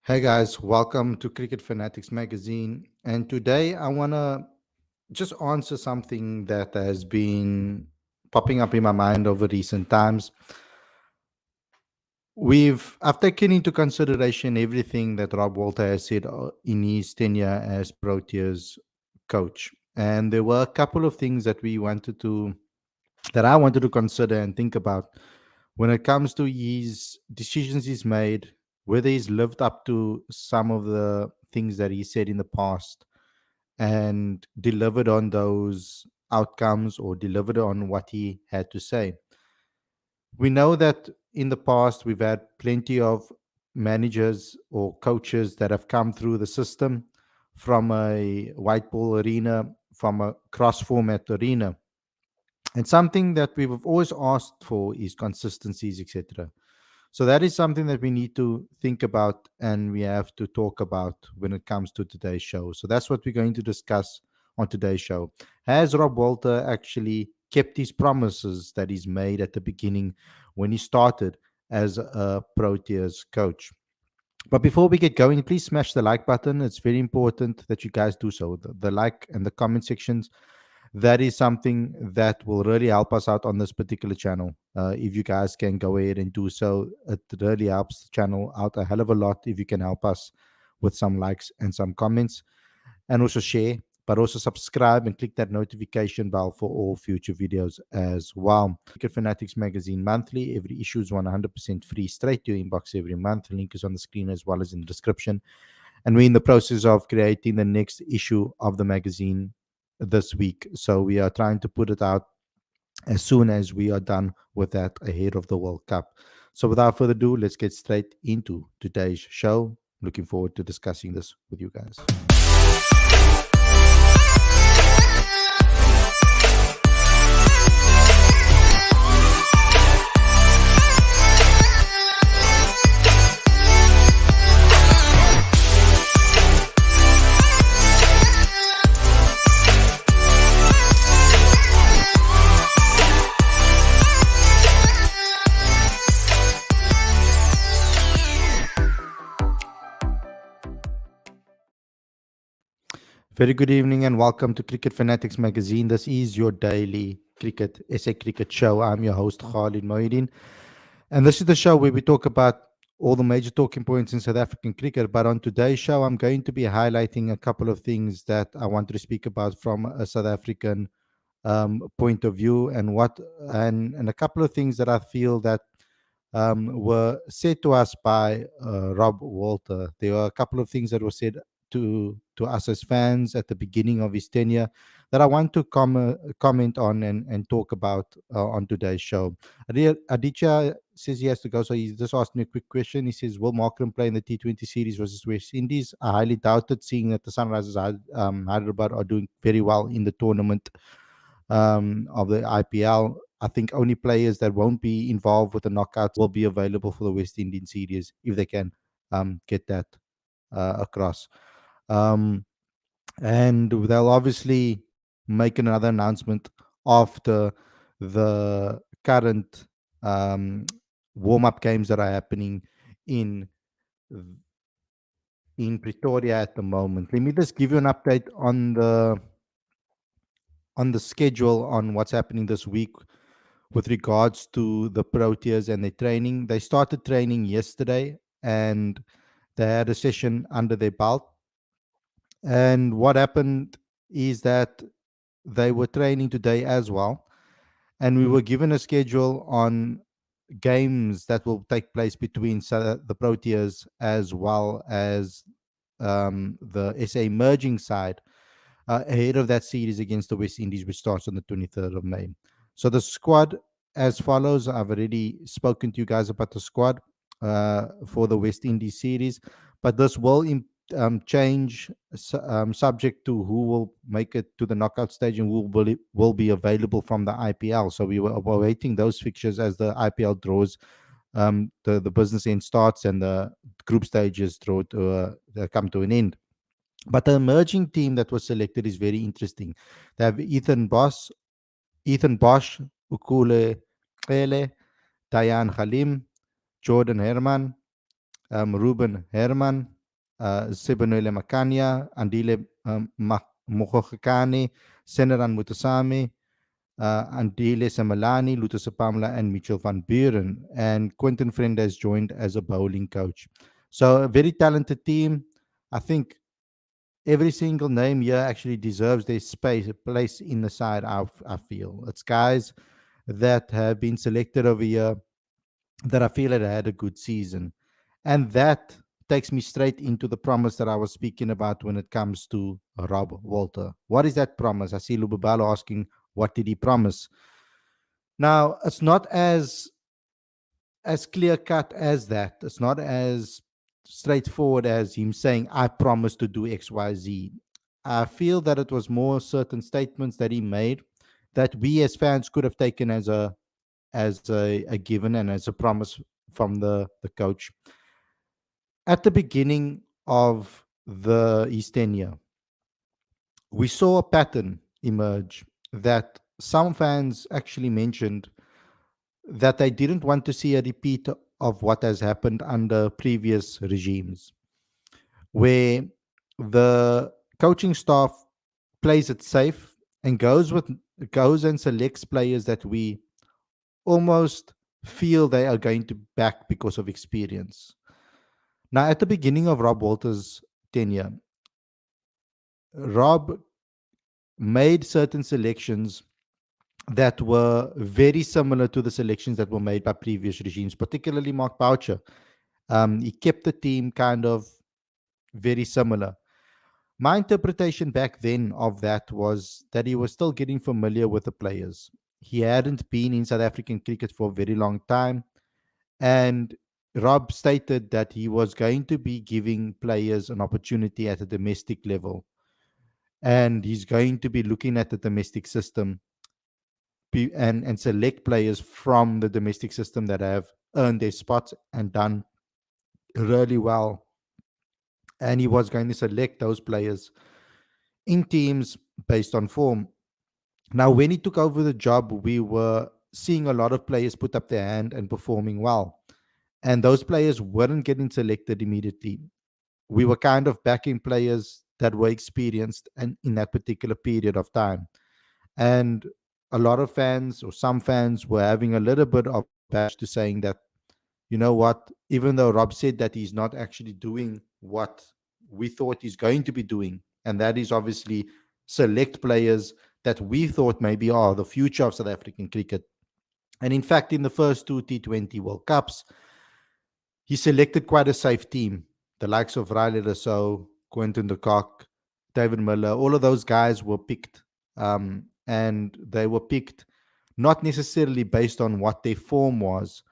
Hey guys, welcome to Cricket Fanatics Magazine. And today I want to just answer something that has been popping up in my mind over recent times. I've taken into consideration everything that Rob Walter has said in his tenure as Proteas coach. And there were a couple of things that I wanted to consider and think about when it comes to his decisions he's made, whether he's lived up to some of the things that he said in the past and delivered on those outcomes or delivered on what he had to say. We know that in the past we've had plenty of managers or coaches that have come through the system from a white ball arena, from a cross format arena. And something that we've always asked for is consistencies, etc. So that is something that we need to think about and we have to talk about when it comes to today's show. So that's what we're going to discuss on today's show. Has Rob Walter actually kept his promises that he's made at the beginning when he started as a Proteas coach? But before we get going, please smash the like button. It's very important that you guys do so. The like and the comment sections, that is something that will really help us out on this particular channel. If you guys can go ahead and do so, it really helps the channel out a hell of a lot if you can help us with some likes and some comments, and also share, but also subscribe and click that notification bell for all future videos as well. Cricket Fanatics Magazine monthly. Every issue is 100% free, straight to your inbox every month. The link is on the screen as well as in the description. And we're in the process of creating the next issue of the magazine this week. So we are trying to put it out as soon as we are done with that ahead of the World Cup. So without further ado, let's get straight into today's show. Looking forward to discussing this with you guys. Very good evening and welcome to Cricket Fanatics Magazine. This is your daily SA cricket show. I'm your host, Khalid Moeddin. And this is the show where we talk about all the major talking points in South African cricket. But on today's show, I'm going to be highlighting a couple of things that I want to speak about from a South African point of view, and a couple of things that I feel that were said to us by Rob Walter. There were a couple of things that were said to us as fans at the beginning of his tenure that I want to comment on and talk about on today's show. Aditya says he has to go, so he just asked me a quick question. He says, will Markram play in the T20 series versus West Indies? I highly doubt it, seeing that the Sunrisers Hyderabad are doing very well in the tournament of the IPL. I think only players that won't be involved with the knockouts will be available for the West Indian series if they can get that across. And they'll obviously make another announcement after the current warm-up games that are happening in Pretoria at the moment. Let me just give you an update on the schedule on what's happening this week with regards to the Proteas and their training. They started training yesterday and they had a session under their belt. And what happened is that they were training today as well. And we were given a schedule on games that will take place between the Proteas as well as the SA merging side ahead of that series against the West Indies, which starts on the 23rd of May. So the squad as follows. I've already spoken to you guys about the squad for the West Indies series, but this will change subject to who will make it to the knockout stage and who will be available from the IPL. So we were awaiting those fixtures as the IPL draws. The business end starts and the group stages come to an end. But the emerging team that was selected is very interesting. They have Ethan Bosch, Ukule Kele, Dayan Halim, Jordan Herman, Ruben Herman, Sibanole Makanya, Andile Mokokane, Senaran Mutasame, Andile Samalani, Lutusa Pamela, and Mitchell van Buren. And Quentin Friend has joined as a bowling coach. So a very talented team. I think every single name here actually deserves their space, a place in the side. I feel it's guys that have been selected over here that I feel had a good season, and that takes me straight into the promise that I was speaking about when it comes to Rob Walter. What is that promise? I see Lubabalo asking, what did he promise? Now, it's not as clear cut as that. It's not as straightforward as him saying, I promise to do XYZ. I feel that it was more certain statements that he made that we as fans could have taken as a given and as a promise from the coach. At the beginning of his tenure, we saw a pattern emerge that some fans actually mentioned that they didn't want to see a repeat of what has happened under previous regimes, where the coaching staff plays it safe and goes and selects players that we almost feel they are going to back because of experience. Now, at the beginning of Rob Walter's tenure, Rob made certain selections that were very similar to the selections that were made by previous regimes, particularly Mark Boucher. He kept the team kind of very similar. My interpretation back then of that was that he was still getting familiar with the players. He hadn't been in South African cricket for a very long time. And Rob stated that he was going to be giving players an opportunity at a domestic level. And he's going to be looking at the domestic system and select players from the domestic system that have earned their spots and done really well. And he was going to select those players in teams based on form. Now, when he took over the job, we were seeing a lot of players put up their hand and performing well. And those players weren't getting selected immediately. We were kind of backing players that were experienced and in that particular period of time. And a lot of fans or some fans were having a little bit of backlash to saying that, you know what, even though Rob said that he's not actually doing what we thought he's going to be doing, and that is obviously select players that we thought maybe are the future of South African cricket. And in fact, in the first two T20 World Cups, he selected quite a safe team. The likes of Riley Rousseau, Quentin de Kock, David Miller, all of those guys were picked. And they were picked not necessarily based on what their form was.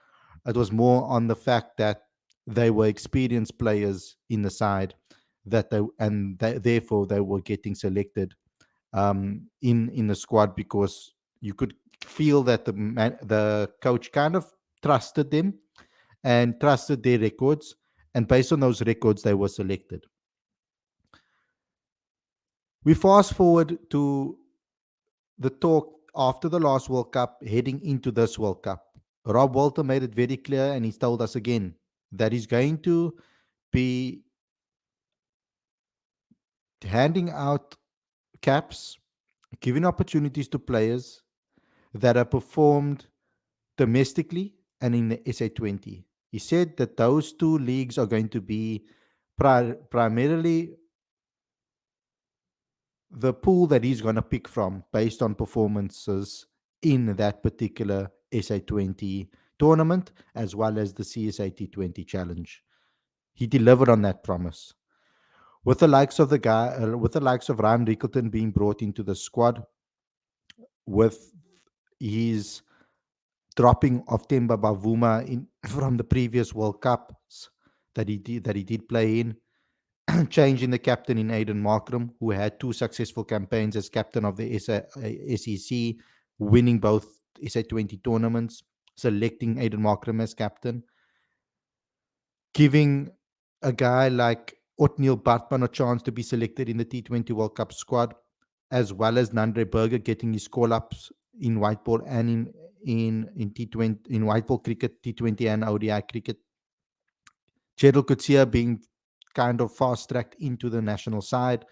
It was more on the fact that they were experienced players in the side therefore they were getting selected in the squad because you could feel that the coach kind of trusted them and trusted their records, and based on those records, they were selected. We fast forward to the talk after the last World Cup, heading into this World Cup. Rob Walter made it very clear, and he's told us again that he's going to be handing out caps, giving opportunities to players that have performed domestically and in the SA20. He said that those two leagues are going to be primarily the pool that he's going to pick from based on performances in that particular SA20 tournament as well as the CSA T20 challenge. He delivered on that promise. With the likes of Ryan Rickleton being brought into the squad, with his dropping of Temba Bavuma in from the previous World Cups that he did play in, changing the captain in Aiden Markram, who had two successful campaigns as captain of the SEC, winning both SA20 tournaments, selecting Aiden Markram as captain, giving a guy like Otniel Bartman a chance to be selected in the T20 World Cup squad, as well as Nandre Berger getting his call-ups in white ball and in T20 in white ball cricket, T20 and ODI cricket. Cheryl Coetzee being kind of fast tracked into the national side.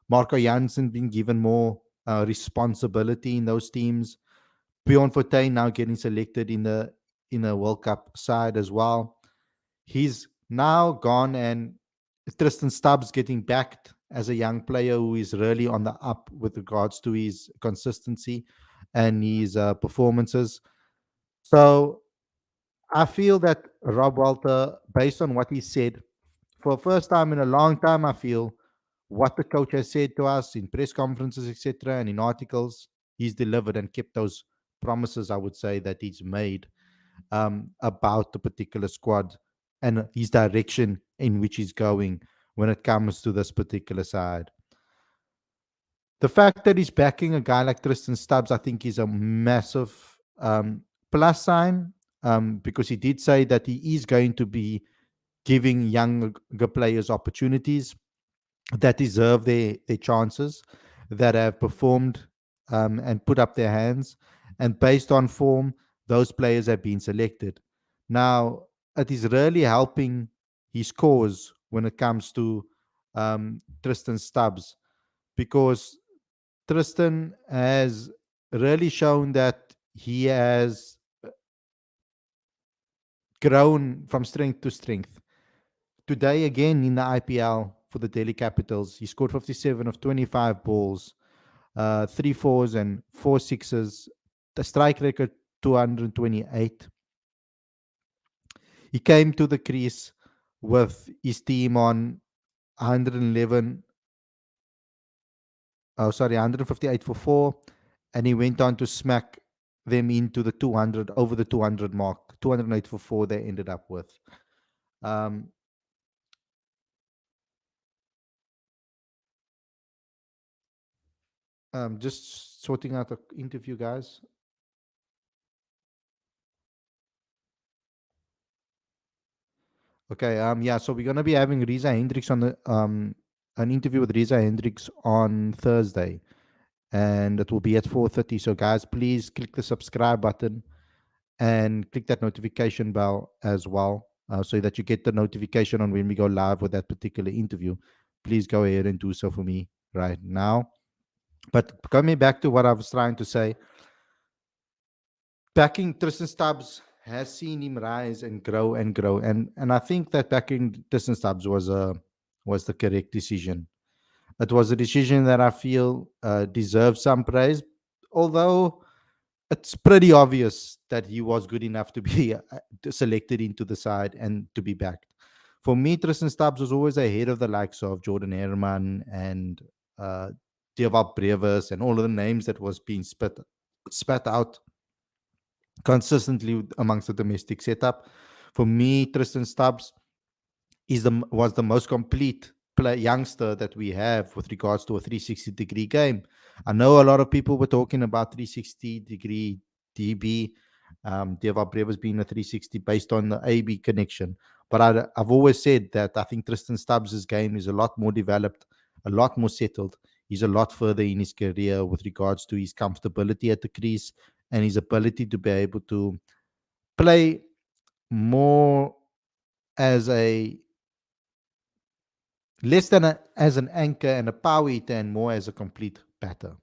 Marco Janssen being given more responsibility in those teams. Bjorn Fortuin now getting selected in the World Cup side as well. He's now gone, and Tristan Stubbs getting backed as a young player who is really on the up with regards to his consistency and his performances. So I feel that Rob Walter, based on what he said, for the first time in a long time, I feel what the coach has said to us in press conferences, etc., and in articles, he's delivered and kept those promises, I would say, that he's made about the particular squad and his direction in which he's going when it comes to this particular side. The fact that he's backing a guy like Tristan Stubbs, I think, is a massive plus sign, because he did say that he is going to be giving younger players opportunities that deserve their chances, that have performed and put up their hands. And based on form, those players have been selected. Now, it is really helping his cause when it comes to Tristan Stubbs, because Tristan has really shown that he has grown from strength to strength. Today, again in the IPL for the Delhi Capitals, he scored 57 of 25 balls, three fours and four sixes, the strike record 228. He came to the crease with his team on 111, 158 for four, and he went on to smack them into the 200, over the 200 mark. 208 for four they ended up with. Um, just sorting out the interview, guys. Okay. Yeah. So we're gonna be having Riza Hendricks on the an interview with Riza Hendricks on Thursday, and it will be at 4:30. So guys, please click the subscribe button and click that notification bell as well, so that you get the notification on when we go live with that particular interview. Please go ahead and do so for me right now. But coming back to what I was trying to say, backing Tristan Stubbs has seen him rise and grow and grow, and I think that backing Tristan Stubbs was the correct decision. It was a decision that I feel deserves some praise, although it's pretty obvious that he was good enough to be selected into the side and to be backed. For me, Tristan Stubbs was always ahead of the likes of Jordan Herman and uh, Deval Brevis and all of the names that was being spat out consistently amongst the domestic setup. For me, Tristan Stubbs was the most complete youngster that we have with regards to a 360-degree game. I know a lot of people were talking about 360-degree DB, Deva Brevis being a 360 based on the AB connection. But I've always said that I think Tristan Stubbs' game is a lot more developed, a lot more settled. He's a lot further in his career with regards to his comfortability at the crease and his ability to be able to play more as a less than as an anchor and a power hitter and more as a complete batter.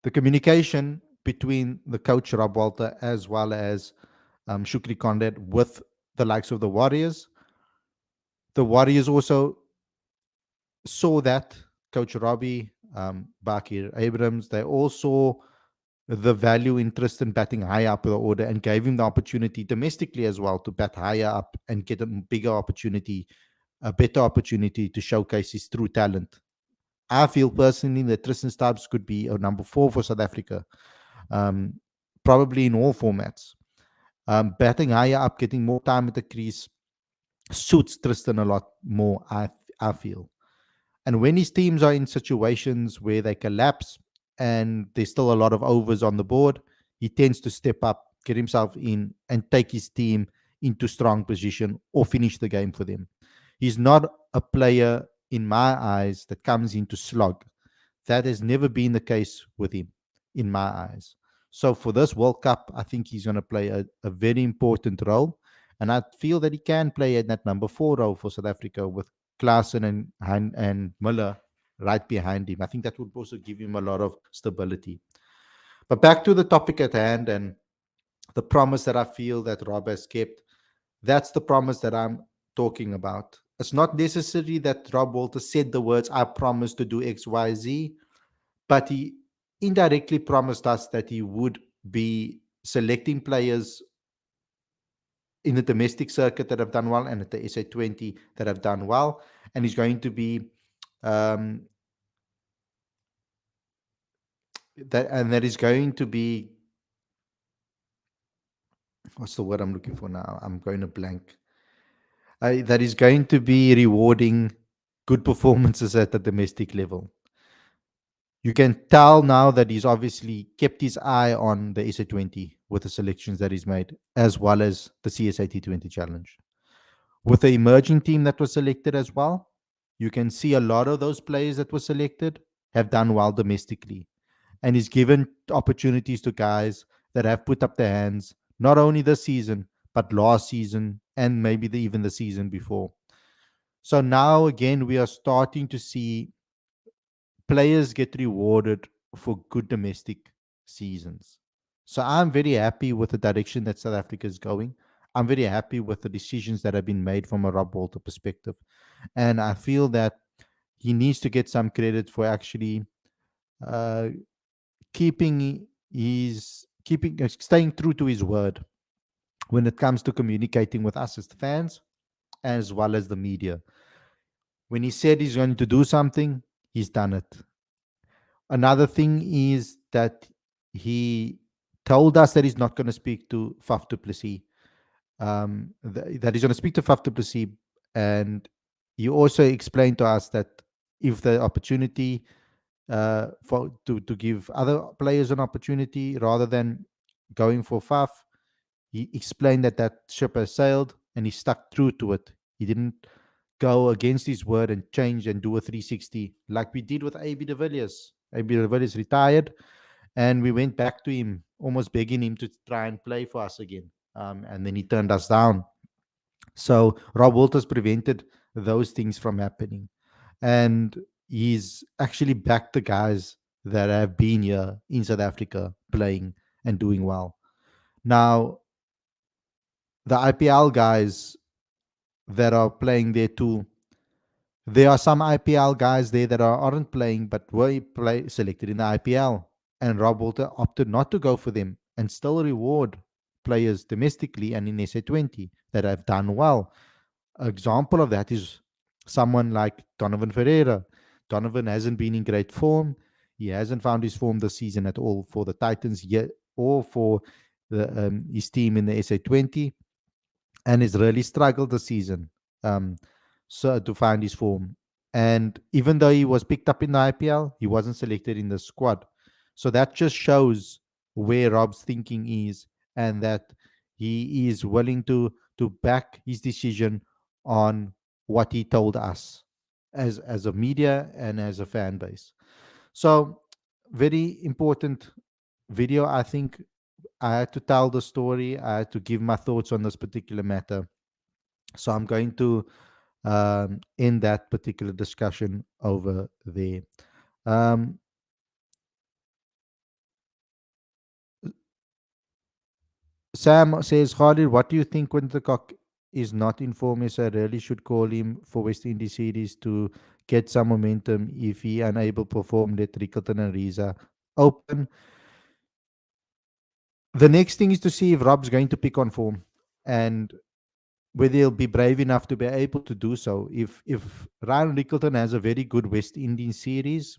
The communication between the coach Rob Walter as well as Shukri Condit with the likes of the Warriors. The Warriors also saw that Coach Robbie, Bakir Abrams, they all saw the value interest in batting high up the order and gave him the opportunity domestically as well to bat higher up and get a bigger opportunity, a better opportunity to showcase his true talent. I feel personally that Tristan Stubbs could be a number 4 for South Africa, um, probably in all formats. Batting higher up, getting more time at the crease suits Tristan a lot more, I feel. And when his teams are in situations where they collapse and there's still a lot of overs on the board, he tends to step up, get himself in, and take his team into strong position or finish the game for them. He's not a player, in my eyes, that comes in to slog. That has never been the case with him, in my eyes. So for this World Cup, I think he's going to play a very important role. And I feel that he can play at that number 4 role for South Africa with Klaasen and Muller right behind him. I think that would also give him a lot of stability. But back to the topic at hand and the promise that I feel that Rob has kept, that's the promise that I'm talking about. It's not necessarily that Rob Walter said the words, I promise to do X, Y, Z, but he indirectly promised us that he would be selecting players in the domestic circuit that have done well and at the SA20 that have done well. And he's going to be um, that is going to be, what's the word I'm looking for now? I'm going to blank. That is going to be rewarding good performances at the domestic level. You can tell now that he's obviously kept his eye on the SA20 with the selections that he's made, as well as the CSA T20 challenge. With the emerging team that was selected as well, you can see a lot of those players that were selected have done well domestically. And he's given opportunities to guys that have put up their hands, not only this season, but last season and maybe even the season before. So now again, we are starting to see players get rewarded for good domestic seasons. So I'm very happy with the direction that South Africa is going. I'm very happy with the decisions that have been made from a Rob Walter perspective. And I feel that he needs to get some credit for actually uh, staying true to his word when it comes to communicating with us as the fans as well as the media. When he said he's going to do something, he's done it. Another thing is that he told us that he's not going to speak to Faf du Plessis, that he's going to speak to Faf du Plessis, and he also explained to us that if the opportunity for to give other players an opportunity rather than going for Faf, he explained that that ship has sailed and he stuck true to it. He didn't go against his word and change and do a 360 like we did with AB de Villiers. AB de Villiers retired and we went back to him, almost begging him to try and play for us again. And then he turned us down. So Rob Walters prevented those things from happening. And he's actually backed the guys that have been here in South Africa playing and doing well. Now, the IPL guys that are playing there too, there are some IPL guys there that aren't playing but were selected in the IPL. And Rob Walter opted not to go for them and still reward players domestically and in SA20 that have done well. An example of that is someone like Donovan Ferreira. Donovan hasn't been in great form. He hasn't found his form this season at all for the Titans yet or for his team in the SA20, and has really struggled this season um, so to find his form. And even though he was picked up in the IPL, he wasn't selected in the squad. So that just shows where Rob's thinking is, and that he is willing to back his decision on what he told us as a media and as a fan base. So very important video. I think I had to tell the story. I had to give my thoughts on this particular matter. So I'm going to end that particular discussion over there. Um, Sam says, Khalid, what do you think when the cock is not in form? Yes, I really should call him for West Indies series to get some momentum. If he unable to perform, let Rickleton and Riza open. The next thing is to see if Rob's going to pick on form and whether he'll be brave enough to be able to do so. If Ryan Rickleton has a very good West Indies series,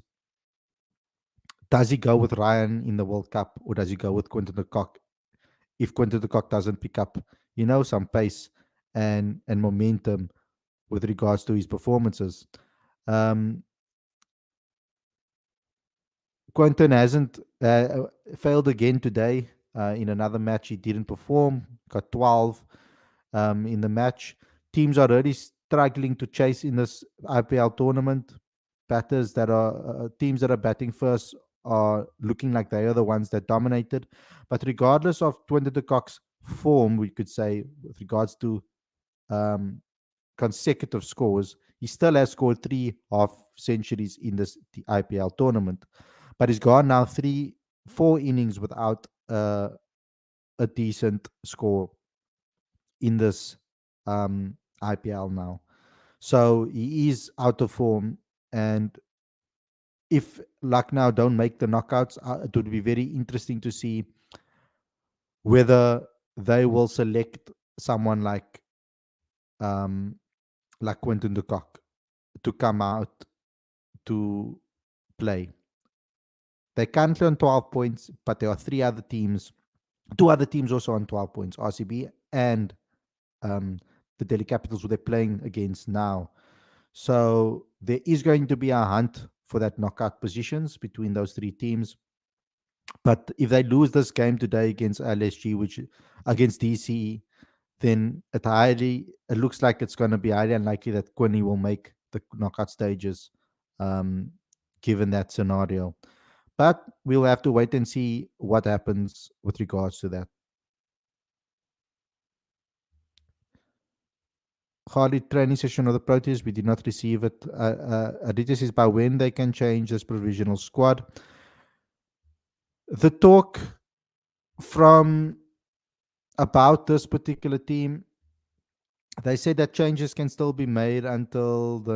does he go with Ryan in the World Cup or does he go with Quinton de Kock if Quinton de Kock doesn't pick up, some pace and momentum with regards to his performances? Um, Quinton hasn't failed again today. In another match, he didn't perform, got 12 in the match. Teams are already struggling to chase in this IPL tournament. Batters that are teams that are batting first are looking like they are the ones that dominated. But regardless of Twente de Cock's form, we could say, with regards to um, consecutive scores, he still has scored three half centuries in this the IPL tournament, but he's gone now 4 innings without a decent score in this IPL now. So he is out of form, and if Lucknow don't make the knockouts, it would be very interesting to see whether they will select someone um, like Quinton de Kock to come out to play. They're currently on 12 points, but there are two other teams also on 12 points, RCB and um, the Delhi Capitals, who they're playing against now. So there is going to be a hunt for that knockout positions between those three teams. But if they lose this game today against LSG, which against DCE, then it looks like it's going to be highly unlikely that Quinny will make the knockout stages, um, given that scenario. But we'll have to wait and see what happens with regards to that. Khalid, training session of the Proteas, we did not receive it. Adidas is by when they can change this provisional squad. The talk from about this particular team, they said that changes can still be made until the.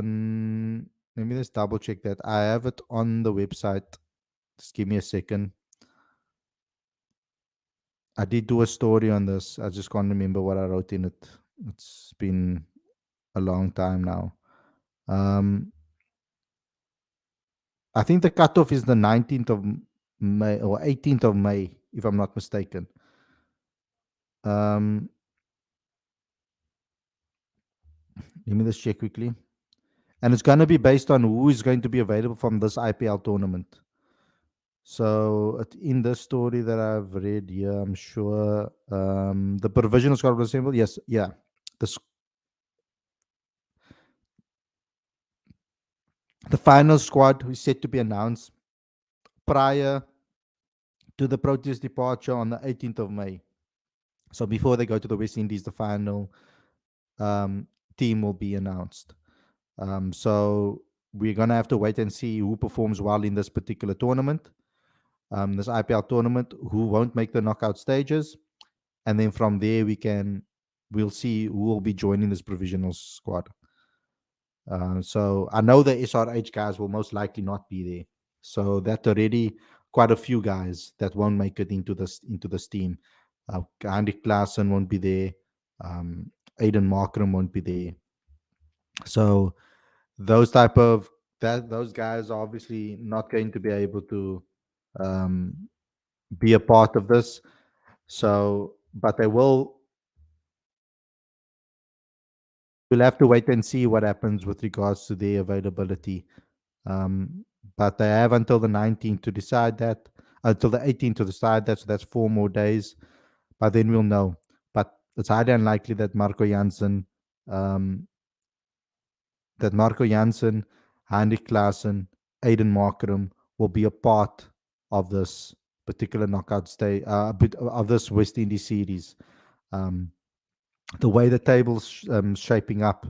Let me just double check that. I have it on the website. Just give me a second. I did do a story on this. I just can't remember what I wrote in it. It's been a long time now. I think the cutoff is the 19th of May or 18th of May, if I'm not mistaken. Um, Let me just check quickly. And it's going to be based on who is going to be available from this IPL tournament. So in the story that I've read here, I'm sure the provisional squad was assembled. Yes, yeah. The the final squad is set to be announced prior to the Proteas departure on the 18th of May. So before they go to the West Indies, the final um, team will be announced. So we're gonna have to wait and see who performs well in this particular tournament, this IPL tournament, who won't make the knockout stages, and then from there we'll see who will be joining this provisional squad. So I know the SRH guys will most likely not be there. So that already quite a few guys that won't make it into this team. Andy Klaassen won't be there. Aiden Markram won't be there. So those type of those guys are obviously not going to be able to um, be a part of this. So, but they will. We'll have to wait and see what happens with regards to their availability. Um, but they have until the 19th to decide that, until the 18th to decide that. So that's 4 more days. But then we'll know. But it's highly unlikely that um, Marco Jansen, Heinrich Klaassen, Aiden Markram will be a part of this particular knockout stage, a bit of this West Indies series. Um, the way the table's shaping up,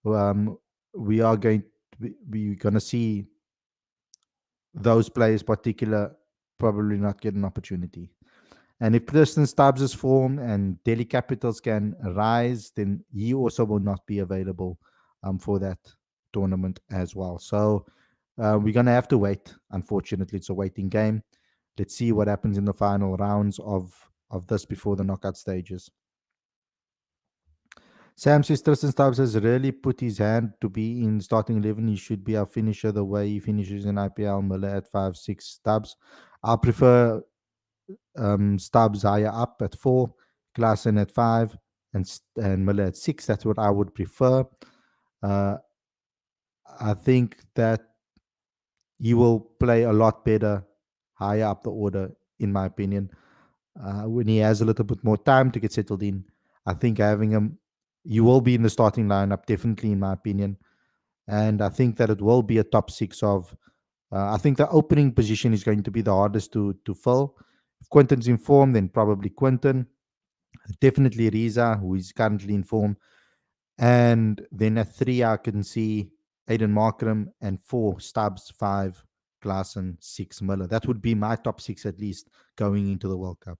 um, we are we're going to see those players, particular, probably not get an opportunity. And if Tristan Stubbs' form and Delhi Capitals can rise, then he also will not be available for that tournament as well. So we're going to have to wait. Unfortunately, it's a waiting game. Let's see what happens in the final rounds of this before the knockout stages. Sam says Tristan Stubbs has really put his hand to be in starting 11. He should be our finisher the way he finishes in IPL. Miller at 5-6 Stubbs. I prefer Stubbs higher up at 4, Klaassen at 5, and Miller at 6. That's what I would prefer. Uh, I think that he will play a lot better higher up the order, in my opinion. When he has a little bit more time to get settled in, I think having him, you will be in the starting lineup, definitely, in my opinion. And I think that it will be a top 6 of. I think the opening position is going to be the hardest to fill. If Quinton's in form, then probably Quinton. Definitely Riza, who is currently in form. And then at three, I can see Aiden Markram, and four, Stubbs, five, Klaassen, six, Miller. That would be my top six at least going into the World Cup.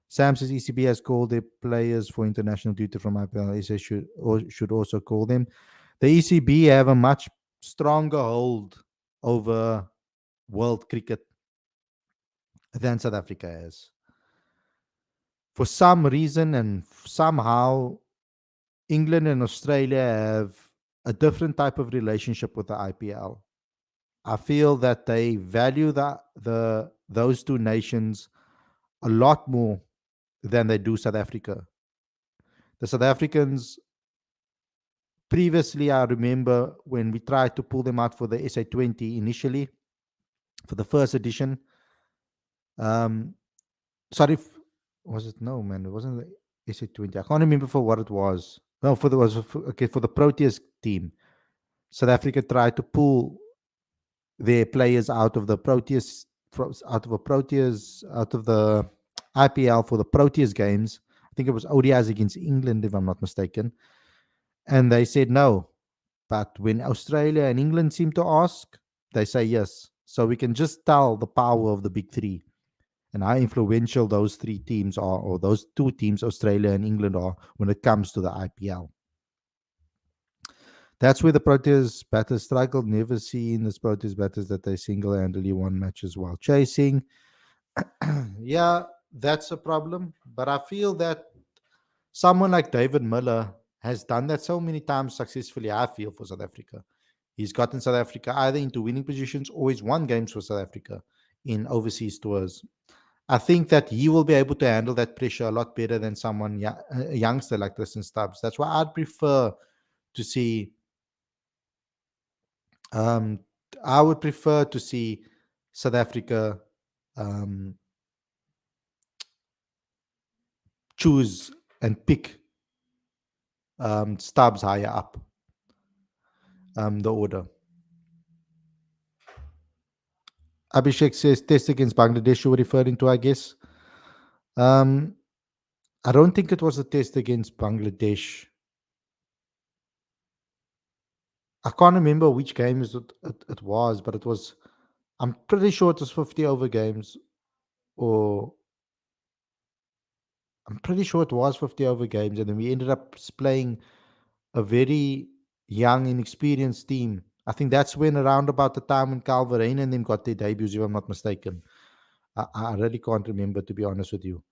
Sam says ECB has called their players for international duty from IPL. SA should also call them. The ECB have a much stronger hold over world cricket than South Africa has. For some reason and somehow, England and Australia have a different type of relationship with the IPL. I feel that they value the those two nations a lot more than they do South Africa. The South Africans, previously, I remember when we tried to pull them out for the SA20 initially, for the first edition. Um, sorry, was it? No, man, it wasn't the SA20. I can't remember for what it was. No, for the was okay for the Proteas team. South Africa tried to pull their players out of the Proteas, out of the IPL for the Proteas games. I think it was ODIs against England, if I'm not mistaken. And they said no. But when Australia and England seem to ask, they say yes. So we can just tell the power of the big three and how influential those three teams are, or those two teams, Australia and England, are when it comes to the IPL. That's where the Proteas batters struggled. Never seen the Proteas batters that they single-handedly won matches while chasing. Yeah, that's a problem. But I feel that someone like David Miller has done that so many times successfully, I feel, for South Africa. He's gotten South Africa either into winning positions or he's won games for South Africa in overseas tours. I think that he will be able to handle that pressure a lot better than someone, a youngster like Tristan Stubbs. That's why I'd prefer to see Um, I would prefer to see South Africa um, choose and pick Stubbs higher up the order. Abhishek says test against Bangladesh you were referring to, I guess. Um, I don't think it was a test against Bangladesh. I can't remember which games it was, but it was, I'm pretty sure it was 50 over games, or I'm pretty sure it was 50 over games. And then we ended up playing a very young, inexperienced team. I think that's when around about the time when Calverain and them got their debuts, if I'm not mistaken. I really can't remember, to be honest with you.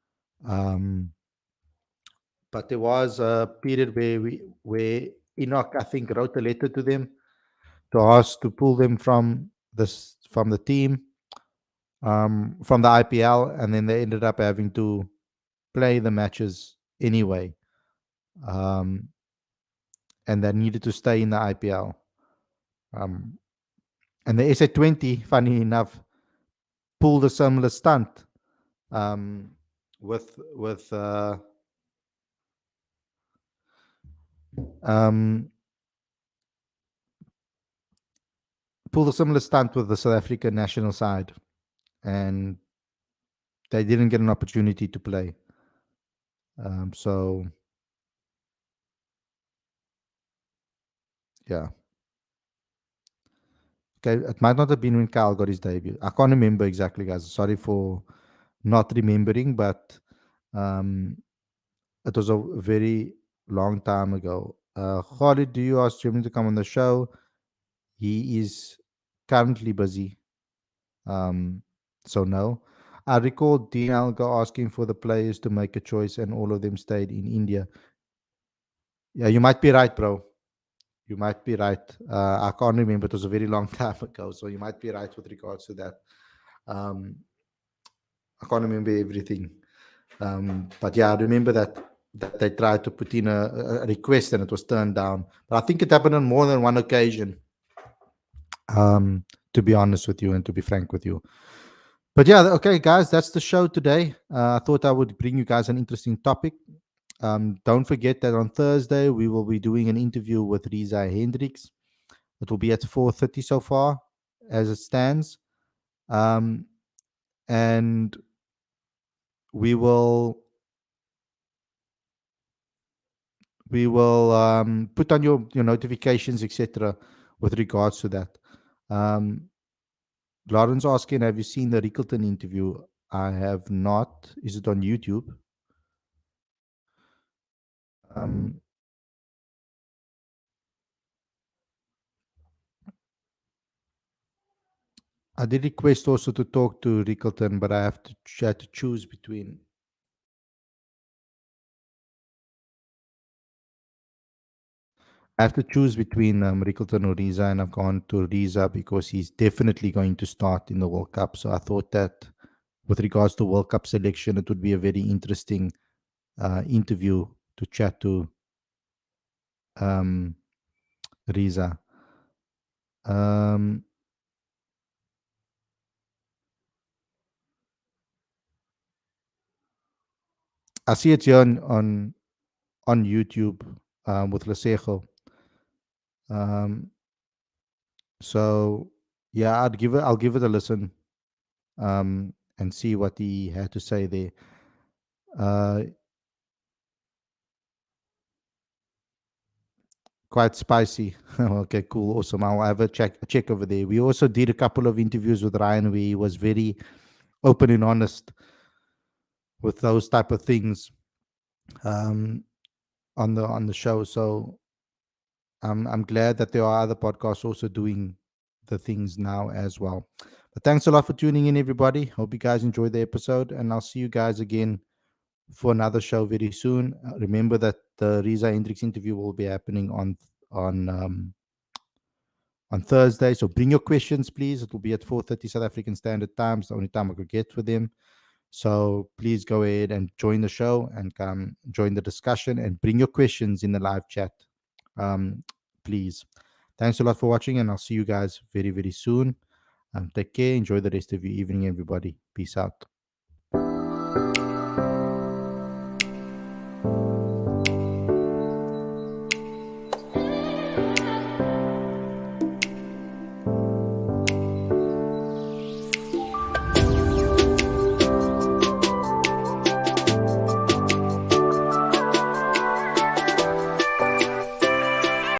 Um, but there was a period where Enoch, I think, wrote a letter to them to ask to pull them from the team, from the IPL, and then they ended up having to play the matches anyway, um, and they needed to stay in the IPL. Um, and the SA20, funny enough, pulled a similar stunt um, with um, pulled a similar stunt with the South African national side, and they didn't get an opportunity to play. So yeah, okay, it might not have been when Kyle got his debut. I can't remember exactly, guys. Sorry for not remembering, but um, it was a very long time ago. Khalid, do you ask Jimmy to come on the show? He is currently busy. Um, so no. I recall Dean Alga asking for the players to make a choice, and all of them stayed in India. Yeah, you might be right, bro. You might be right. I can't remember. It was a very long time ago, so you might be right with regards to that. Um, I can't remember everything, but yeah, I remember that they tried to put in a request and it was turned down. But I think it happened on more than one occasion. To be honest with you and to be frank with you. But yeah, okay, guys, that's the show today. I thought I would bring you guys an interesting topic. Don't forget that on Thursday we will be doing an interview with Riza Hendricks. It will be at 4:30 so far, as it stands, um, and we will we will put on your notifications, etc., with regards to that. Um, Lawrence asking, have you seen the Rickleton interview? I have not. Is it on YouTube? Um, I did request also to talk to Rickleton, but I have to try to choose between. I have to choose between Rickleton or Riza, and I've gone to Riza because he's definitely going to start in the World Cup. So I thought that with regards to World Cup selection, it would be a very interesting interview to chat to um, Riza. Um, I see it here on YouTube with Lasejo. Um, so yeah, I'll give it a listen and see what he had to say there. Uh, Quite spicy. Okay, cool, awesome. I'll have a check over there. We also did a couple of interviews with Ryan where he was very open and honest with those type of things um, on the show. So I'm glad that there are other podcasts also doing the things now as well. But thanks a lot for tuning in, everybody. Hope you guys enjoyed the episode, and I'll see you guys again for another show very soon. Remember that the Riza Hendricks interview will be happening on on Thursday. So bring your questions, please. It will be at 4:30 South African Standard Time. It's the only time I could get for them. So please go ahead and join the show and come join the discussion and bring your questions in the live chat, um, please. Thanks a lot for watching, and I'll see you guys very, very soon. Take care. Enjoy the rest of your evening, everybody. Peace out.